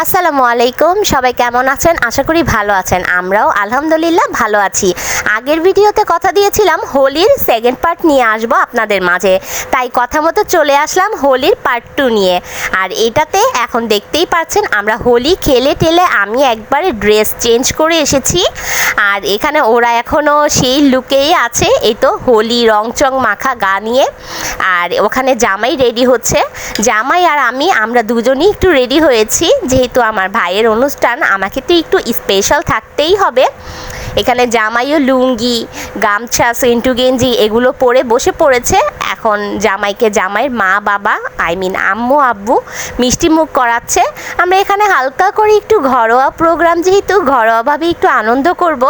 আসসালামু আলাইকুম, সবাই কেমন আছেন? আশা করি ভালো আছেন। আমরাও আলহামদুলিল্লাহ ভালো আছি। আগের ভিডিওতে কথা দিয়েছিলাম হোলির সেকেন্ড পার্ট নিয়ে আসবো আপনাদের মাঝে, তাই কথা মতো চলে আসলাম হোলির পার্ট 2 নিয়ে। আর এটাতে এখন দেখতেই পাচ্ছেন আমরা হোলি খেলে টেলে আমি একবারে ড্রেস চেঞ্জ করে এসেছি। আর এখানে ওরা এখনও সেই লুকেই আছে, এই তো হোলি রং চং মাখা গা নিয়ে। আর ওখানে জামাই রেডি হচ্ছে, জামাই আর আমরা দুজনেই একটু রেডি হয়েছি, যেহেতু আমার ভাইয়ের অনুষ্ঠান আমাকে তো একটু স্পেশাল থাকতেই হবে। এখানে জামাইও লুঙ্গি, গামছা, সেন্টু গেঞ্জি এগুলো পরে বসে পড়েছে। এখন জামাইকে জামাইয়ের মা বাবা আম্মু আব্বু মিষ্টি মুখ করাচ্ছে। আমরা এখানে হালকা করে একটু ঘরোয়া প্রোগ্রাম, যেহেতু ঘরোয়াভাবে একটু আনন্দ করব,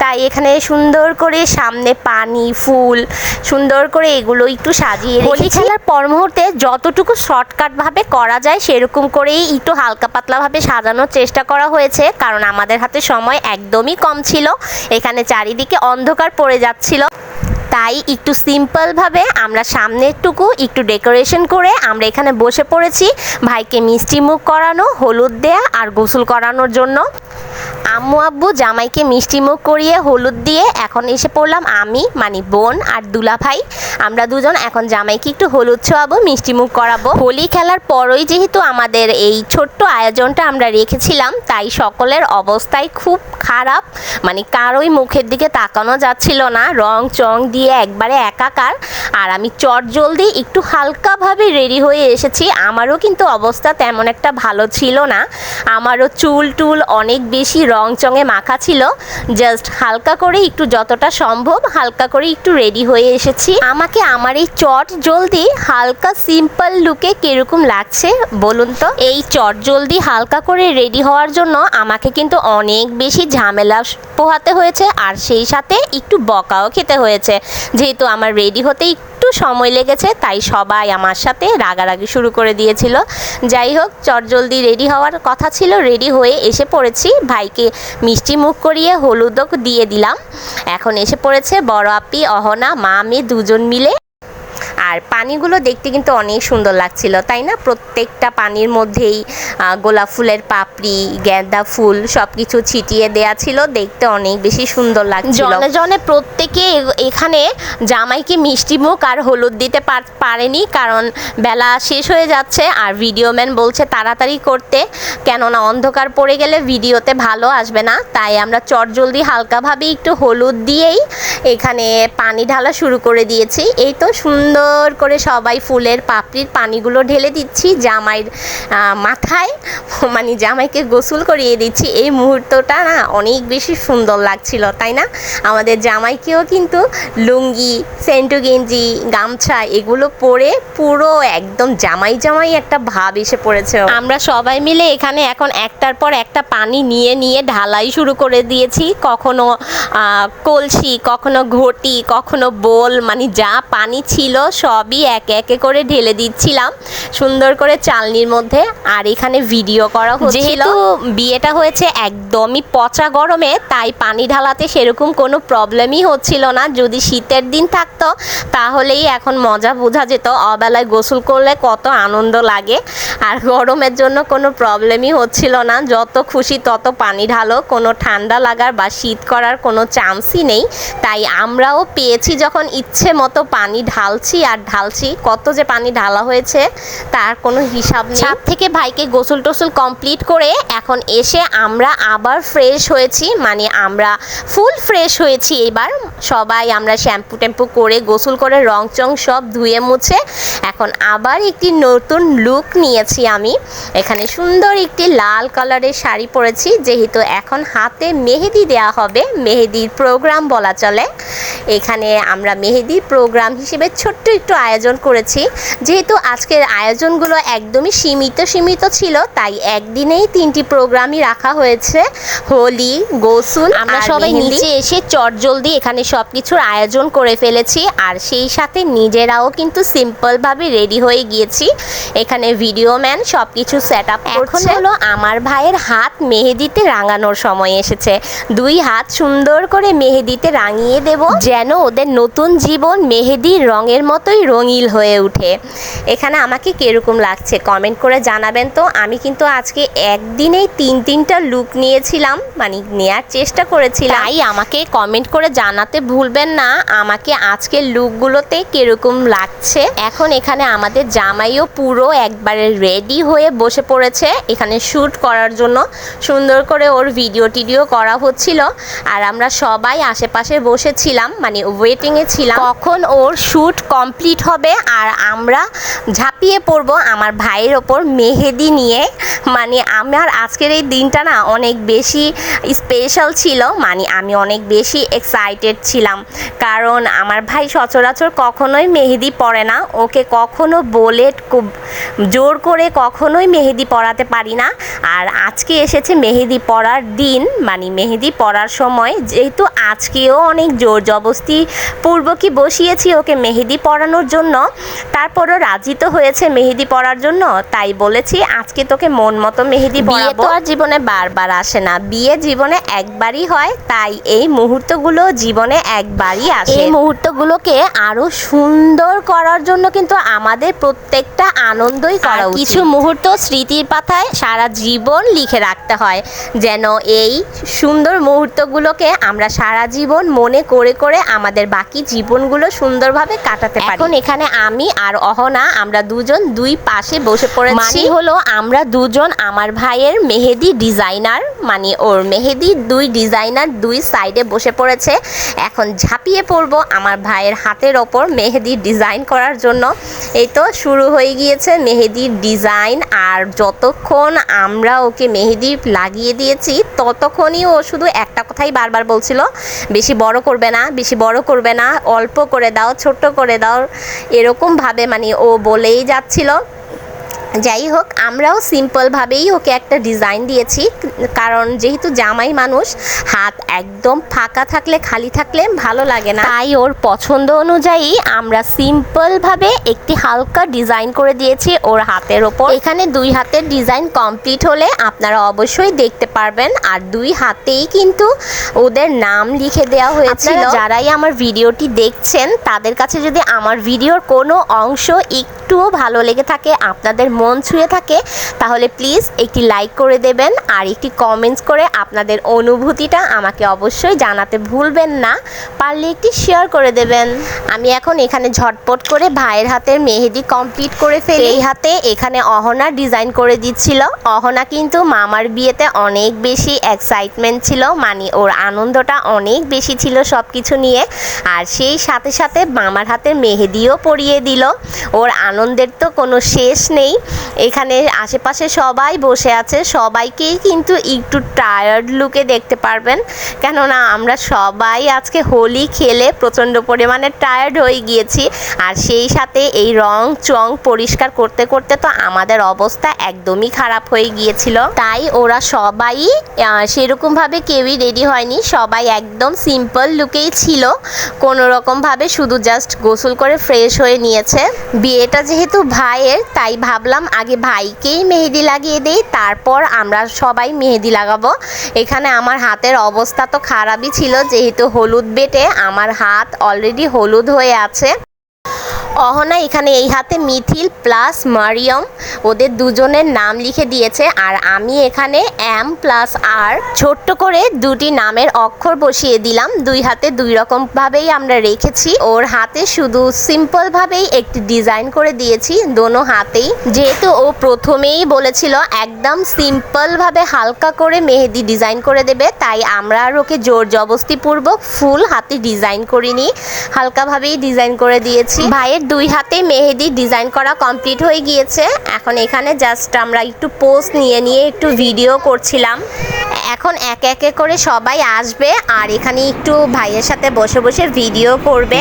তাই এখানে সুন্দর করে সামনে পানি ফুল সুন্দর করে এগুলো একটু সাজিয়ে হোলি খেলার পর মুহূর্তে যতটুকু শর্টকাটভাবে করা যায় সেরকম করেই একটু হালকা পাতলাভাবে সাজানোর চেষ্টা করা হয়েছে, কারণ আমাদের হাতে সময় একদমই কম ছিল। এখানে চারিদিকে অন্ধকার পড়ে যাচ্ছিল, তাই একটু সিম্পলভাবে আমরা সামনেরটুকু একটু ডেকোরেশন করে আমরা এখানে বসে পড়েছি ভাইকে মিষ্টি মুখ করানো, হলুদ দেয়া আর গোসল করানোর জন্য। আম্মু আব্বু জামাইকে মিষ্টি মুখ করিয়ে হলুদ দিয়ে এখন এসে পড়লাম আমি বোন আর দুলা ভাই। আমরা দুজন এখন জামাইকে একটু হলুদ ছোঁয়াবো, মিষ্টি মুখ করাবো। হোলি খেলার পরই যেহেতু আমাদের এই ছোট্ট আয়োজনটা আমরা রেখেছিলাম, তাই সকলের অবস্থাই খুব খারাপ, কারোই মুখের দিকে তাকানো যাচ্ছিল না, রং চং দিয়ে একবারে একাকার। আর আমি চটজলদি একটু হালকাভাবে রেডি হয়ে এসেছি। আমারও কিন্তু অবস্থা তেমন একটা ভালো ছিল না, আমারও চুল টুল অনেক বেশি রং চঙে মাখা ছিল। জাস্ট হালকা করে একটু যতটা সম্ভব হালকা করে একটু রেডি হয়ে এসেছি। আমাকে আমার এই চটজলদি হালকা সিম্পল লুকে কিরকম লাগছে বলুন তো? এই চটজলদি হালকা করে রেডি হওয়ার জন্য আমাকে কিন্তু অনেক বেশি ঝামেলা পোহাতে হয়েছে, আর সেই সাথে একটু বকাও খেতে হয়েছে। যেহেতু আমার রেডি হতে একটু সময় লেগেছে, তাই সবাই আমার সাথে রাগারাগি শুরু করে দিয়েছিল। যাই হোক, চটজলদি রেডি হওয়ার কথা ছিল, রেডি হয়ে এসে পড়েছি। ভাইকে মিষ্টি মুখ করিয়ে হলুদও দিয়ে দিলাম। এখন এসে পড়েছে বড় আপি অহনা, মা মেয়ে দুজন মিলে। আর পানিগুলো দেখতে কিন্তু অনেক সুন্দর লাগছিল, তাই না? প্রত্যেকটা পানির মধ্যেই গোলাপ ফুলের পাপড়ি, গেঁদা ফুল সব কিছু ছিটিয়ে দেয়া ছিল, দেখতে অনেক বেশি সুন্দর লাগছিল। জনে জনে প্রত্যেকে এখানে জামাইকে মিষ্টি মুখ আর হলুদ দিতে পারেনি, কারণ বেলা শেষ হয়ে যাচ্ছে। আর ভিডিও ম্যান বলছে তাড়াতাড়ি করতে, কেননা অন্ধকার পড়ে গেলে ভিডিওতে ভালো আসবে না। তাই আমরা চটজলদি হালকাভাবে একটু হলুদ দিয়েই এখানে পানি ঢালা শুরু করে দিয়েছি। এই তো সুন্দর করে সবাই ফুলের পাপড়ির পানিগুলো ঢেলে দিচ্ছি জামাইয়ের মাথায়, জামাইকে গোসল করিয়ে দিচ্ছি। এই মুহূর্তটা না অনেক বেশি সুন্দর লাগছিল, তাই না? আমাদের জামাইকেও কিন্তু লুঙ্গি, সেন্টু গেঞ্জি, গামছা এগুলো পরে পুরো একদম জামাই জামাই একটা ভাব এসে পড়েছে। আমরা সবাই মিলে এখানে এখন একটার পর একটা পানি নিয়ে নিয়ে ঢালাই শুরু করে দিয়েছি। কখনো কলসি, কখনো ঘটি, কখনো বোল, যা পানি ছিল সবই একে একে করে ঢেলে দিচ্ছিলাম সুন্দর করে চালনির মধ্যে। আর এখানে ভিডিও করা হচ্ছিল, যেহেতু বিয়েটা হয়েছে একদমই পচা গরমে, তাই পানি ঢালাতে সেরকম কোনো প্রবলেমই হচ্ছিল না। যদি শীতের দিন থাকতো তাহলেই এখন মজা বোঝা যেত অবেলায় গোসল করলে কত আনন্দ লাগে। আর গরমের জন্য কোনো প্রবলেমই হচ্ছিল না, যত খুশি তত পানি ঢালো, কোনো ঠান্ডা লাগার বা শীত করার কোনো চান্সই নেই। তাই আমরাও পেয়েছি যখন ইচ্ছে মতো পানি ঢালছি আর ঢালছি। কত যে পানি ঢালা হয়েছে তার কোনো হিসাব নেই। ছাদ থেকে ভাইকে গোসল টোসল কমপ্লিট করে এখন এসে আমরা আবার ফ্রেশ হয়েছি, আমরা ফুল ফ্রেশ হয়েছি। এবার সবাই আমরা শ্যাম্পু ট্যাম্পু করে গোসল করে রং চং সব ধুয়ে মুছে এখন আবার একটি নতুন লুক নিয়েছি আমি। এখানে সুন্দর একটি লাল কালারের শাড়ি পরেছি, যেহেতু এখন হাতে মেহেদি দেয়া হবে, মেহেদির প্রোগ্রাম বলা চলে। এখানে আমরা মেহেদির প্রোগ্রাম হিসেবে ছোট্ট একটু আয়োজন করেছি। যেহেতু আজকের আয়োজনগুলো একদমই সীমিত ছিল, তাই একদিনেই 3টি প্রোগ্রামই রাখা হয়েছে, হোলি, গোসল। আমরা সবাই নিচে এসে চটজলদি এখানে সব কিছুর আয়োজন করে ফেলেছি, আর সেই সাথে নিজেরাও কিন্তু সিম্পলভাবে রেডি হয়ে গিয়েছি। এখানে ভিডিও ম্যান সব কিছু সেট আপ করছে। হলো আমার ভাইয়ের হাত মেহেদিতে রাঙানোর সময় এসেছে। 2 হাত সুন্দর করে মেহেদিতে রাঙিয়ে দেব, যেন ওদের নতুন জীবন মেহেদির রঙের মতোই পুরোই রঙিন হয়ে ওঠে। এখানে আমাকে কীরকম লাগছে কমেন্ট করে জানাবেন। তো আমি কিন্তু আজকে একদিনেই তিনটা লুক নিয়েছিলাম, মানে নেয়ার চেষ্টা করেছিলাম, তাই আমাকে কমেন্ট করে জানাতে ভুলবেন না আমাকে আজকের লুকগুলোতে কীরকম লাগছে। এখন এখানে আমাদের জামাইও পুরো একবারে রেডি হয়ে বসে পড়েছে এখানে শ্যুট করার জন্য। সুন্দর করে ওর ভিডিও করা হচ্ছিল আর আমরা সবাই আশেপাশে বসেছিলাম, মানে ওয়েটিংয়ে ছিলাম কখন ওর শ্যুট কমপ্লিট হবে আর আমরা ঝাঁপিয়ে পড়ব আমার ভাইয়ের ওপর মেহেদি নিয়ে। মানে আমার আজকের এই দিনটা না অনেক বেশি স্পেশাল ছিল, মানে আমি অনেক বেশি এক্সাইটেড ছিলাম, কারণ আমার ভাই সচরাচর কখনোই মেহেদি পরে না। ওকে কখনো বলে জোর করে কখনোই মেহেদি পরাতে পারি না। আর আজকে এসেছে মেহেদি পরার দিন, মানে মেহেদি পরার সময়, যেহেতু আজকেও অনেক জোর জবস্তি পূর্বকই বসিয়েছি ওকে মেহেদি পরানোর জন্য, তারপরও রাজি তো হয়েছে মেহেদি পরার জন্য। তাই বলেছি আজকে তোকে মন মতো মেহেদি পরাবো। বিয়ে তো আর জীবনে বারবার আসে না, বিয়ে জীবনে একবারই হয়, তাই এই মুহূর্তগুলো জীবনে একবারই আসে। এই মুহূর্তগুলোকে আরো সুন্দর করার জন্য কিন্তু আমাদের প্রত্যেকটা আনন্দই করা উচিত। কিছু মুহূর্ত স্মৃতির পাতায় সারা জীবন লিখে রাখতে হয়, যেন এই সুন্দর মুহূর্তগুলোকে আমরা সারা জীবন মনে করে করে আমাদের বাকি জীবনগুলো সুন্দরভাবে কাটাতে পারি। এখন এখানে আমি আর অহনা আমরা দুজন দুই পাশে বসে পড়েছি, মানে হলো আমরা দুজন আমার ভাইয়ের মেহেদি ডিজাইনার, মানে ওর মেহেদি দুই ডিজাইনার দুই সাইডে বসে পড়েছে। এখন ঝাঁপিয়ে পড়বো আমার ভাইয়ের হাতের ওপর মেহেদি ডিজাইন করার জন্য। এই তো শুরু হয়ে গিয়েছে মেহেদির ডিজাইন, আর যতক্ষণ আমরা ওকে মেহেদি লাগিয়ে দিয়েছি ততক্ষণই ও শুধু একটা কথাই বারবার বলছিল, বেশি বড় করবে না, বেশি বড় করবে না, অল্প করে দাও, ছোট্ট করে দাও, এরকমভাবে মানে ও বলেই যাচ্ছিল। যাই হোক, আমরাও সিম্পলভাবেই ওকে একটা ডিজাইন দিয়েছি, কারণ যেহেতু জামাই মানুষ, হাত একদম ফাঁকা থাকলে খালি থাকলে ভালো লাগে না, তাই ওর পছন্দ অনুযায়ী আমরা সিম্পলভাবে একটি হালকা ডিজাইন করে দিয়েছি ওর হাতের ওপর। এখানে দুই হাতের ডিজাইন কমপ্লিট হলে আপনারা অবশ্যই দেখতে পারবেন, আর দুই হাতেই কিন্তু ওদের নাম লিখে দেওয়া হয়েছিল। যারাই আমার ভিডিওটি দেখছেন তাদের কাছে যদি আমার ভিডিওর কোনো অংশ একটুও ভালো লেগে থাকে, আপনাদের মন ছুঁয়ে থাকে, তাহলে প্লিজ একটি লাইক করে দেবেন আর একটি কমেন্টস করে আপনাদের অনুভূতিটা আমাকে অবশ্যই জানাতে ভুলবেন না, পারলে একটি শেয়ার করে দেবেন। আমি এখন এখানে ঝটপট করে ভাইয়ের হাতের মেহেদি কমপ্লিট করে ফেলি। এই হাতে এখানে অহনা ডিজাইন করে দিচ্ছিল। অহনা কিন্তু মামার বিয়েতে অনেক বেশি এক্সাইটমেন্ট ছিল, মানে ওর আনন্দটা অনেক বেশি ছিল সব কিছু নিয়ে, আর সেই সাথে সাথে মামার হাতের মেহেদিও পরিয়ে দিল। ওর আনন্দের তো কোনো শেষ নেই। এখানে আশেপাশে সবাই বসে আছে, সবাইকেই কিন্তু একটু টায়ার্ড লুকে দেখতে পারবেন, কেননা আমরা সবাই আজকে হোলি খেলে প্রচণ্ড পরিমাণে টায়ার্ড হয়ে গিয়েছি, আর সেই সাথে এই রং চং পরিষ্কার করতে করতে তো আমাদের অবস্থা একদমই খারাপ হয়ে গিয়েছিল। তাই ওরা সবাই সেরকমভাবে কেউই রেডি হয়নি, সবাই একদম সিম্পল লুকেই ছিল, কোনো রকমভাবে শুধু জাস্ট গোসল করে ফ্রেশ হয়ে নিয়েছে। বিয়েটা যেহেতু ভাইয়ের, তাই ভাবলাম আগে ভাইকেই মেহেদি লাগিয়ে দেই, তারপর আমরা সবাই মেহেদি লাগাবো। এখানে আমার হাতের অবস্থা তো খারাপই ছিল, যেহেতু হলুদ বেটে আমার হাত অলরেডি হলুদ হয়ে আছে। অহনা এখানে এই হাতে মিথিল প্লাস মারিয়ম ওদের দুজনের নাম লিখে দিয়েছে, আর আমি এখানে এম প্লাস আর ছোট্ট করে দুটি নামের অক্ষর বসিয়ে দিলাম। দুই হাতে দুই রকমভাবেই আমরা রেখেছি। ওর হাতে শুধু সিম্পলভাবেই একটি ডিজাইন করে দিয়েছি দোনো হাতেই, যেহেতু ও প্রথমেই বলেছিল একদম সিম্পলভাবে হালকা করে মেহেদি ডিজাইন করে দেবে, তাই আমরা আর ওকে জোর জবস্তিপূর্বক ফুল হাতে ডিজাইন করিনি, হালকাভাবেই ডিজাইন করে দিয়েছি। ভাইয়ের দুই হাতে মেহেদি ডিজাইন করা কমপ্লিট হয়ে গিয়েছে। এখন এখানে জাস্ট আমরা একটু পোজ নিয়ে নিয়ে একটু ভিডিও করছিলাম। এখন একে একে করে সবাই আসবে আর এখানে একটু ভাইয়ের সাথে বসে বসে ভিডিও করবে।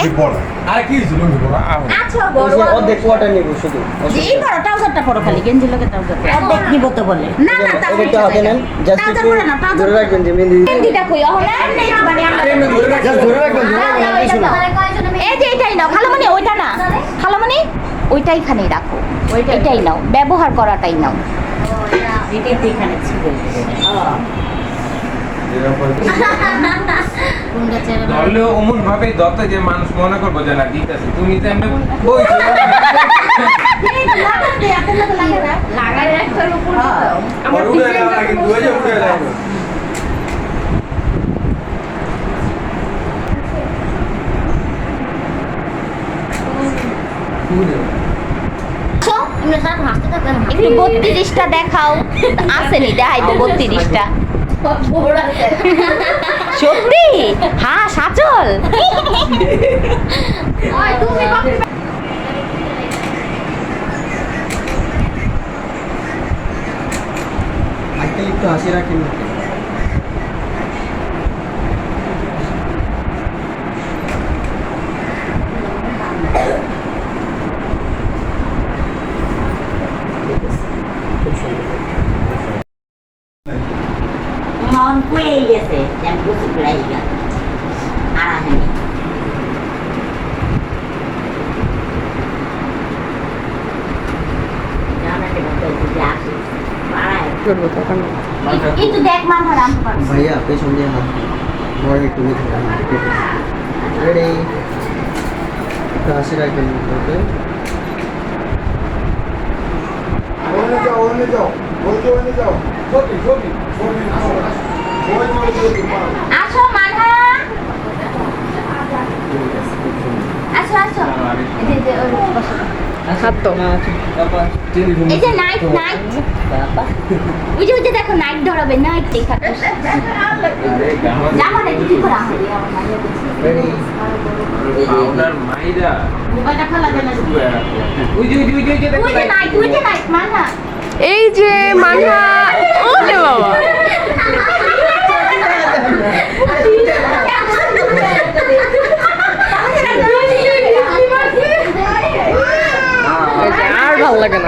ওইটাই এখানেই রাখো, ওইটাই নাও, ব্যবহার করাটাই নাও। ধরলেও অমন ভাবে যত যে মানুষ মনে করবো যে না দিতেছে তুমি তো এমনি একটু 32টা দেখাও আসেনি দেখাইবো 32টা সত্যি হ্যাঁ সাচল আজকাল একটু হাসি রাখেন Ngon quê vậy sih, yang busuk lagi kan. Arahnya nih. Jangan ada mobil jatuh. Parah. Itu dek mana rampar? ভাইয়া পেছন দিয়ে হাত বড় একটু মিথে রেডি একটু হাসি রাখেন ওকে ওখানে যাও ছবি আসো মানহা আসো আসো এই যে নাইট ওই যে দেখো নাইট ধরাবে নাইট দেখা জামাটা কি করা হবে রেডি পাউডার মাইরা মোবাইলটা খোলা দেন ওই যে নাইট মানহা এই যে মানহা ওরে বাবা আর ভালো লাগে না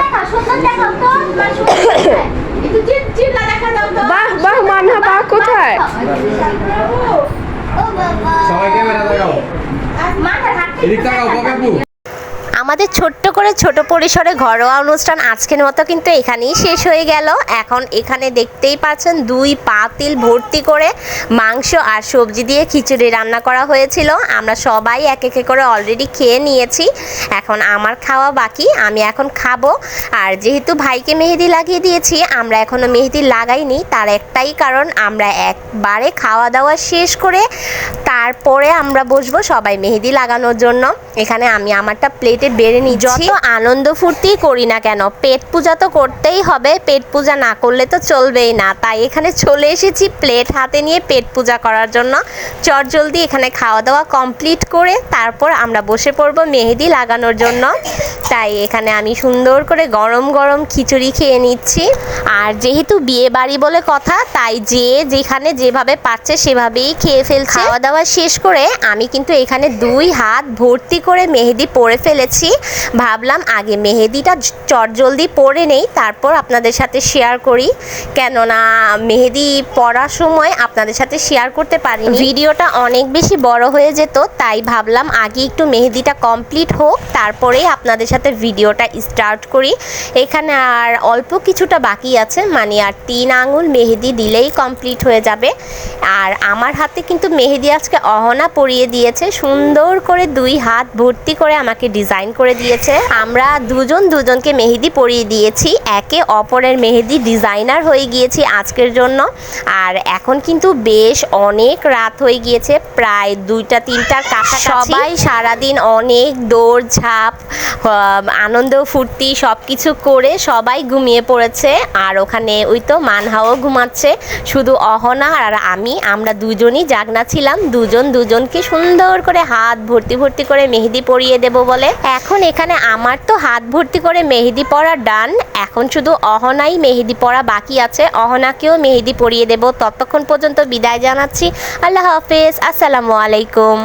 বাহ বাহ মানহা বাহ কোথায় সবাই ক্যামেরা লাগাও এদিক তাকাও বাবু আমাদের ছোট্ট করে ছোট পরিসরে ঘরোয়া অনুষ্ঠান আজকের মতো কিন্তু এখানেই শেষ হয়ে গেল। এখন এখানে দেখতেই পাচ্ছেন 2 পাতিল ভর্তি করে মাংস আর সবজি দিয়ে খিচুড়ি রান্না করা হয়েছিল। আমরা সবাই এক এক করে অলরেডি খেয়ে নিয়েছি, এখন আমার খাওয়া বাকি, আমি এখন খাবো। আর যেহেতু ভাইকে মেহেদি লাগিয়ে দিয়েছি, আমরা এখনও মেহেদি লাগাইনি, তার একটাই কারণ আমরা একবারে খাওয়া দাওয়া শেষ করে তারপরে আমরা বসবো সবাই মেহেদি লাগানোর জন্য। এখানে আমি আমারটা প্লেটে বেড়ে নিচ্ছি। যত আনন্দ ফুর্তি করি না কেন পেট পূজা তো করতেই হবে, পেট পূজা না করলে তো চলবেই না। তাই এখানে চলে এসেছি প্লেট হাতে নিয়ে পেট পূজা করার জন্য। চটজলদি এখানে খাওয়া দাওয়া কমপ্লিট করে তারপর আমরা বসে পড়বো মেহেদি লাগানোর জন্য। তাই এখানে আমি সুন্দর করে গরম গরম খিচুড়ি খেয়ে নিচ্ছি। আর যেহেতু বিয়ে বাড়ি বলে কথা, তাই যে যেখানে যেভাবে পাচ্ছে সেভাবেই খেয়ে ফেলছে। খাওয়া দাওয়া শেষ করে আমি কিন্তু এখানে 2 হাত ভর্তি করে মেহেদি পরে ফেলেছি। ভাবলাম আগে মেহেদিটা চটজলদি পরে নেই, তারপর আপনাদের সাথে শেয়ার করি, কেননা মেহেদি পরার সময় আপনাদের সাথে শেয়ার করতে পারিনি, ভিডিওটা অনেক বেশি বড় হয়ে যেত। তাই ভাবলাম আগে একটু মেহেদিটা কমপ্লিট হোক, তারপরেই আপনাদের সাথে ভিডিওটা স্টার্ট করি। এখানে আর অল্প কিছুটা বাকি আছে, মানে আর 3 আঙুল মেহেদি দিলেই কমপ্লিট হয়ে যাবে। আর আমার হাতে কিন্তু মেহেদি আজকে অহনা পরিয়ে দিয়েছে, সুন্দর করে 2 হাত ভর্তি করে আমাকে ডিজাইন করে দিয়েছে। আমরা দুজনকে মেহেদি পরিয়ে দিয়েছি, একে অপরের মেহেদি ডিজাইনার হয়ে গিয়েছি আজকের জন্য। আর এখন কিন্তু বেশ অনেক রাত হয়ে গিয়েছে, প্রায় 2টা-3টার কাছাকাছি। সবাই সারাদিন অনেক দৌড়ঝাঁপ আনন্দ ফুর্তি সব কিছু করে সবাই ঘুমিয়ে পড়েছে। আর ওখানে ওই তো মানহাও ঘুমাচ্ছে, শুধু অহনা আর আমরা দুজনই জাগনা ছিলাম, দুজনকে সুন্দর করে হাত ভর্তি ভর্তি করে মেহেদি পরিয়ে দেব বলে। এখন এখানে আমার তো হাত ভর্তি করে মেহেদি পরা ডান, এখন শুধু অহনাই মেহেদি পরা বাকি আছে, অহনাকেও মেহেদি পরিয়ে দেব। ততক্ষণ পর্যন্ত বিদায় জানাচ্ছি, আল্লাহ হাফেজ, আসসালামু আলাইকুম।